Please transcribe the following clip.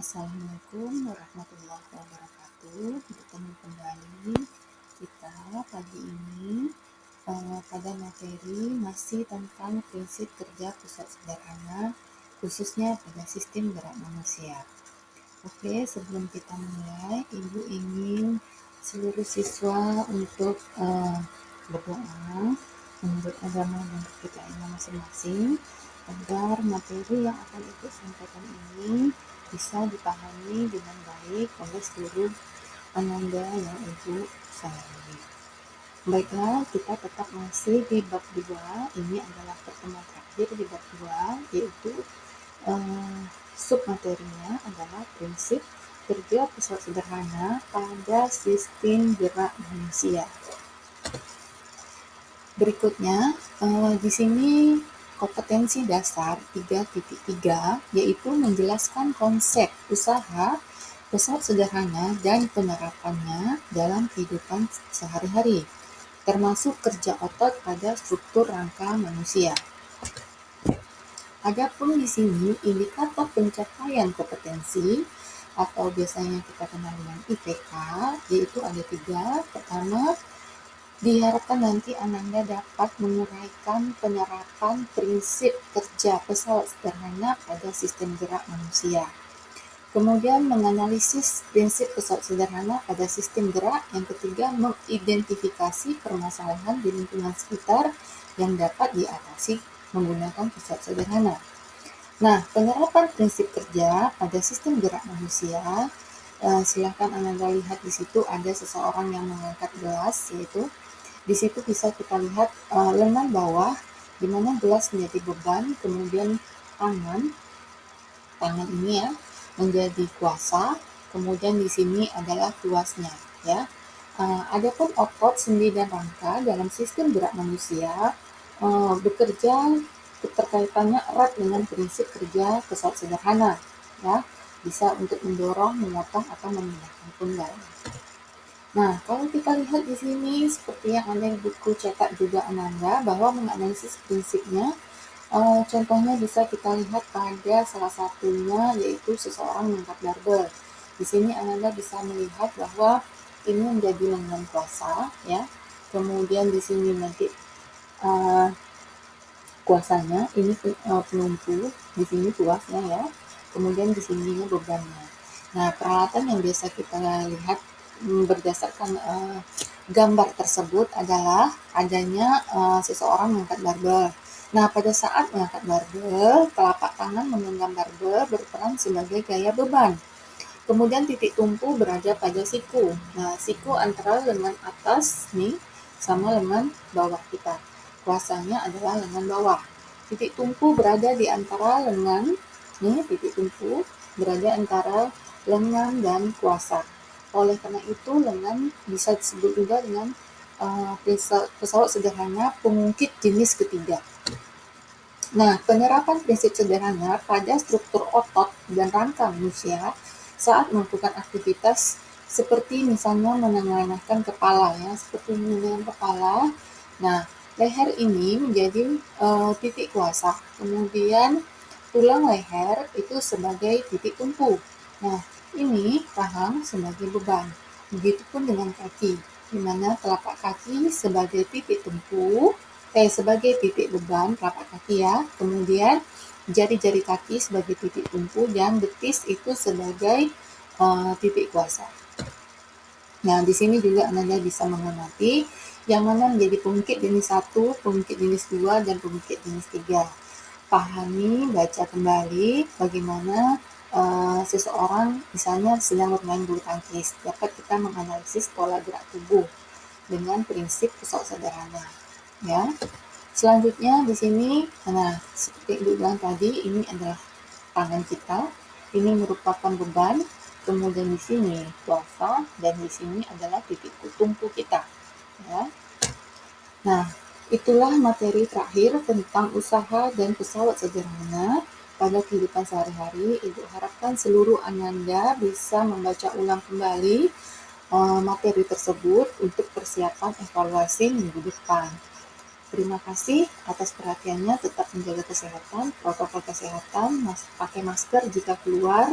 Assalamualaikum warahmatullahi wabarakatuh. Bertemu kembali kita pagi ini pada materi masih tentang prinsip kerja pusat sederhana, khususnya pada sistem gerak manusia. Oke, sebelum kita mulai, Ibu ingin seluruh siswa untuk berdoa menurut agama dan kepercayaan masing-masing agar materi yang akan Ibu sampaikan ini bisa dipahami dengan baik oleh seluruh ananda yang Ibu sayangi. Baiklah, kita tetap masih di bab 2. Ini adalah pertemuan terakhir di bab 2, yaitu submaterinya adalah prinsip kerja pusat sederhana pada sistem gerak manusia. Berikutnya, di sini kompetensi dasar 3.3 yaitu menjelaskan konsep usaha pusat sederhana dan penerapannya dalam kehidupan sehari-hari, termasuk kerja otot pada struktur rangka manusia. Adapun di sini indikator pencapaian kompetensi atau biasanya kita kenal dengan IPK, yaitu ada 3. Pertama, diharapkan nanti Ananda dapat menguraikan penerapan prinsip kerja pesawat sederhana pada sistem gerak manusia. Kemudian menganalisis prinsip pesawat sederhana pada sistem gerak. Yang ketiga, mengidentifikasi permasalahan di lingkungan sekitar yang dapat diatasi menggunakan pesawat sederhana. Nah, penerapan prinsip kerja pada sistem gerak manusia, silakan Ananda lihat di situ ada seseorang yang mengangkat gelas, yaitu di situ bisa kita lihat lengan bawah, di mana gelas menjadi beban, kemudian tangan ini ya menjadi kuasa, kemudian di sini adalah tuasnya ya. Adapun otot, sendi dan rangka dalam sistem gerak manusia bekerja keterkaitannya erat dengan prinsip kerja pesawat sederhana ya, bisa untuk mendorong, memotong atau memindahkan punggung. Nah, kalau kita lihat di sini seperti yang ada di buku cetak juga Ananda bahwa menganalisis prinsipnya, contohnya bisa kita lihat pada salah satunya yaitu seseorang mengangkat barbel. Di sini Ananda bisa melihat bahwa ini menjadi lengan kuasa ya. Kemudian di sini nanti kuasanya ini penumpu, di sini tuasnya ya. Kemudian di sininya bebannya. Nah, peralatan yang biasa kita lihat berdasarkan gambar tersebut adalah adanya seseorang mengangkat barbel. Nah, pada saat mengangkat barbel, telapak tangan menggenggam barbel berperan sebagai gaya beban. Kemudian titik tumpu berada pada siku. Nah, siku antara lengan atas nih sama lengan bawah kita. Kuasanya adalah lengan bawah. Titik tumpu berada di antara lengan, nih titik tumpu berada antara lengan dan kuasa. Oleh karena itu, lengan bisa disebut juga dengan pesawat sederhana pengungkit jenis ketiga. Nah, penerapan prinsip sederhana pada struktur otot dan rangka manusia saat melakukan aktivitas seperti misalnya menengankan kepala ya, seperti menenangkan kepala. Nah, leher ini menjadi titik kuasa. Kemudian tulang leher itu sebagai titik tumpu. Nah, ini rahang sebagai beban. Begitupun dengan kaki, di mana telapak kaki sebagai titik tumpu, sebagai titik beban telapak kaki ya. Kemudian jari-jari kaki sebagai titik tumpu dan betis itu sebagai titik kuasa. Nah, di sini juga Anda bisa mengamati yang mana menjadi pengungkit jenis 1, pengungkit jenis 2, dan pengungkit jenis 3. Pahami, baca kembali bagaimana seseorang misalnya sedang bermain bulu tangkis. Dapat kita menganalisis pola gerak tubuh dengan prinsip pesawat sederhana. Ya. Selanjutnya di sini, nah seperti Ibu bilang tadi, ini adalah tangan kita. Ini merupakan beban. Kemudian di sini kuasa dan di sini adalah titik tumpu kita. Ya. Nah, itulah materi terakhir tentang usaha dan pesawat sederhana pada kehidupan sehari-hari. Ibu harapkan seluruh Ananda bisa membaca ulang kembali materi tersebut untuk persiapan evaluasi minggu depan. Terima kasih atas perhatiannya, tetap menjaga kesehatan, protokol kesehatan, pakai masker jika keluar,